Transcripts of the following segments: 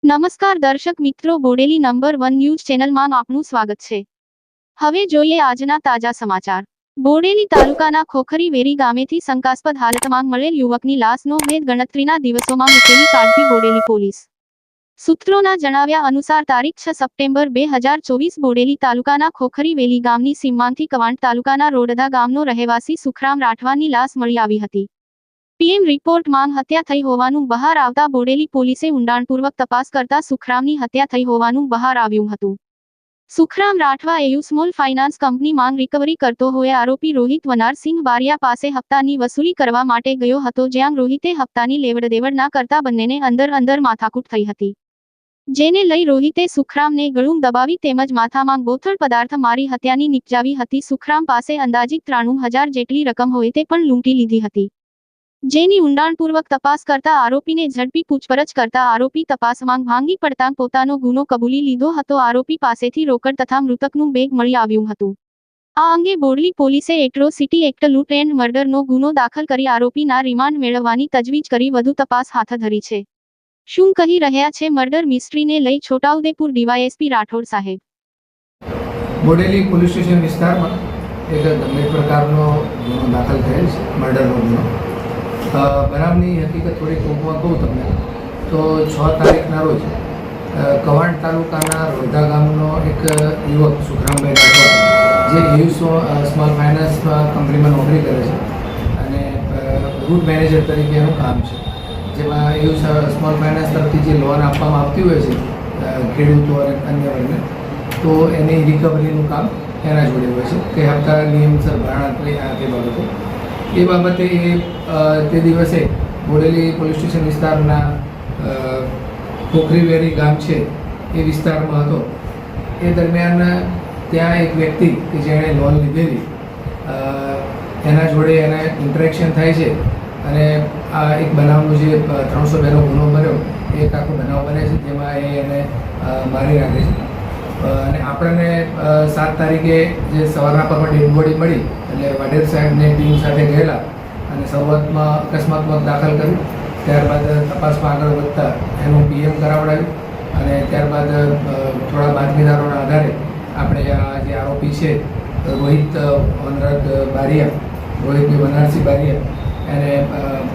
નમસ્કાર દર્શક મિત્રો, બોડેલી નંબર 1 ન્યૂઝ ચેનલમાં આપનું સ્વાગત છે। હવે જોઈએ આજના તાજા સમાચાર। બોડેલી તાલુકાના ખોખરી વેરી ગામેથી શંકાસ્પદ હાલતમાં મળેલ યુવકની લાશનો ભેદ ગણતરીના દિવસોમાં ઉકેલી કાઢતી બોડેલી પોલીસ। સૂત્રોના જણાવ્યા અનુસાર તારીખ 6 સપ્ટેમ્બર 2024 બોડેલી તાલુકાના ખોખરી વેલી ગામની સીમમાંથી કવાંટ તાલુકાના રોડધા ગામનો રહેવાસી સુખરામ રાઠવાની લાશ મળી આવી હતી। પીએમ રિપોર્ટ માંગ હત્યા થઈ હોવાનું બહાર આવતા બોડેલી પોલીસે ઊંડાણપૂર્વક તપાસ કરતા સુખરામની હત્યા થઈ હોવાનું બહાર આવ્યું હતું। Sukhram Rathwa AU small finance company માંગ રિકવરી કરતો હોય આરોપી રોહિત વનારસિંહ બારિયા પાસે હપ્તાની વસૂલી કરવા માટે ગયો હતો, જ્યાં રોહિતે હપ્તાની લેવડદેવડ ના કરતા બંનેને અંદર માથાકૂટ થઈ હતી, જેને લઈ રોહિતે સુખરામને ગળું દબાવી તેમજ માથામાં બોથડ પદાર્થ મારી હત્યાની નિપજાવી હતી। સુખરામ પાસે અંદાજિત 93,000 જેટલી રકમ હોય તે પણ લૂંટી લીધી હતી, જેની ઊંડાણપૂર્વક તપાસ કરતા આરોપીને ઝડપી પૂછપરછ કરતા આરોપી તપાસમાં ભાંગી પડતા પોતાનો ગુનો કબૂલી લીધો હતો। આરોપી પાસેથી રોકડ તથા મૃતકનું બેગ મળી આવ્યું હતું। આ અંગે બોડેલી પોલીસે એટ્રોસિટી એક્ટ લૂંટ એન્ડ મર્ડરનો ગુનો દાખલ કરી આરોપીના રિમાન્ડ મેળવવાની તજવીજ કરી વધુ તપાસ હાથ ધરી છે। શું કહી રહ્યા છે મર્ડર મિસ્ટ્રીને લઈ છોટાઉદેપુર ડીવાયએસપી રાઠોડ સાહેબ? બોડેલી પોલીસ સ્ટેશન વિસ્તારમાં એક ગંભીર પ્રકારનો ગુનો દાખલ થયેલ છે, મર્ડરનો ગુનો। બનાવની હકીકત થોડી ટૂંકમાં કહું તમને તો 6 તારીખના રોજ કવાંટ તાલુકાના રોડધા ગામનો એક યુવક સુખરામભાઈ રાઠવા, જે એયુ સ્મોલ ફાઇનાન્સ કંપનીમાં નોકરી કરે છે અને રૂટ મેનેજર તરીકે એનું કામ છે, જેમાં એયુ સ્મોલ ફાઇનાન્સ તરફથી જે લોન આપવામાં આવતી હોય છે ખેડૂતો અને અન્ય વર્ગને, તો એની રિકવરીનું કામ એના જોડે હોય છે કે હપ્તા નિયમસર ભરણા તે બાબતે એ બાબતે તે દિવસે બોડેલી પોલીસ સ્ટેશન વિસ્તારના ખોખરીવેરી ગામ છે એ વિસ્તારમાં હતો। એ દરમિયાન ત્યાં એક વ્યક્તિ કે જેણે લોન લીધેલી એના જોડે એને ઇન્ટરેક્શન થાય છે અને આ એક બનાવનો જે 302નો ગુનો બન્યો એક આખો બનાવ બને છે, જેમાં એને મારી નાખે છે અને આપણને 7 તારીખે જે સવારના પરમાં ડેડ બોડી મળી એટલે વાઢેર સાહેબને ટીમ સાથે ગયેલા અને શરૂઆતમાં અકસ્માતમાં દાખલ કર્યું। ત્યારબાદ તપાસમાં આગળ વધતા એનું પીએમ કરાવડાવ્યું અને ત્યારબાદ થોડા બાતમીદારોના આધારે આપણે આ જે આરોપી છે રોહિત વનારસિંહ બારિયા એને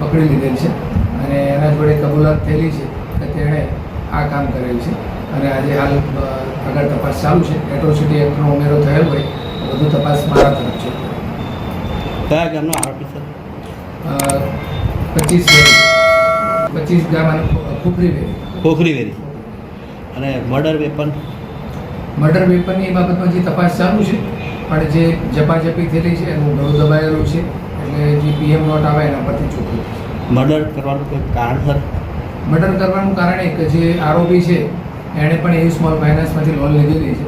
પકડી લીધેલ છે અને એના જોડે કબૂલાત થયેલી છે કે તેણે આ કામ કરેલ છે અને આજે હાલ આગળ તપાસ ચાલુ છે। એટ્રોસિટી એક્ટનો ઉમેરો થયેલ હોય વધુ તપાસ મારા તરફ છે। કયા ગામનો આરોપી સર? 25 ગામ અને ખોખરીવેરી અને મર્ડર વેપનની બાબતમાં જે તપાસ ચાલુ છે, પણ જે ઝપાઝપી થયેલી છે એનું ગળું દબાયેલું છે, એટલે જે પીએમ નોટ આવે એના પરથી ચોખ્ખું છે। મર્ડર કરવાનું કોઈ કારણ સર? મર્ડર કરવાનું કારણ એક જે આરોપી છે એણે પણ એયુ સ્મોલ ફાઇનાન્સમાંથી લોન લીધેલી છે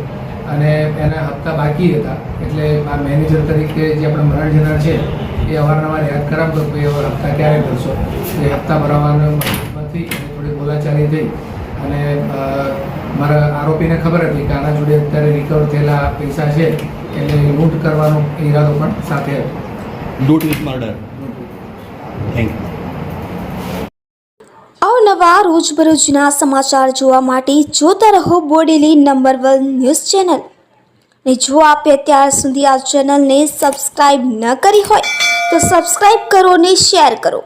અને એના હપ્તા બાકી હતા, એટલે આ મેનેજર તરીકે જે આપણે મરણ જનાર છે એ અવારનવાર યાદ કરાવતો કે હવે હપ્તા ક્યારે ભરશો, એ હપ્તા ભરવામાંથી થોડી બોલાચાલી થઈ અને મારા આરોપીને ખબર હતી કે આના જોડે અત્યારે રિકવર થયેલા પૈસા છે એટલે લૂંટ કરવાનો ઈરાદો પણ સાથે હતો। લૂંટ વિથ મર્ડર। Thank you. અવનવા રોજબરોજના સમાચાર જોવા માટે જોતા રહો બોડેલી નંબર 1 ન્યૂઝ ચેનલ ને જો આપે અત્યાર સુધી આ ચેનલને સબસ્ક્રાઇબ ન કરી હોય તો સબસ્ક્રાઇબ કરો ને શેર કરો।